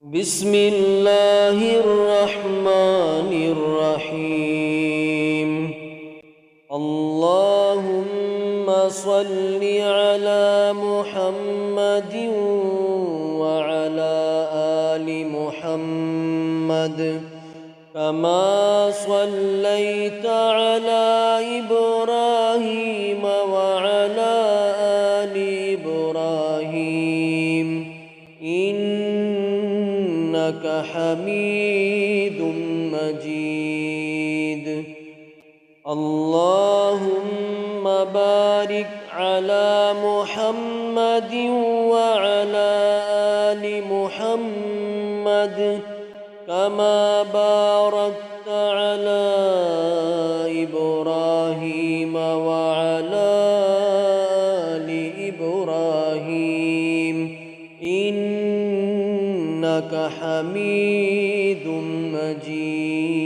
بسم الله الرحمن الرحيم. اللهم صل على محمد وعلى آل محمد كما صليت على إبراهيم وعلى آل إبراهيم إنك حميد مجيد. اللهم بارك على محمد وعلى آل محمد كما باركت على إبراهيم وعلى آل إبراهيم إنك حميد مجيد.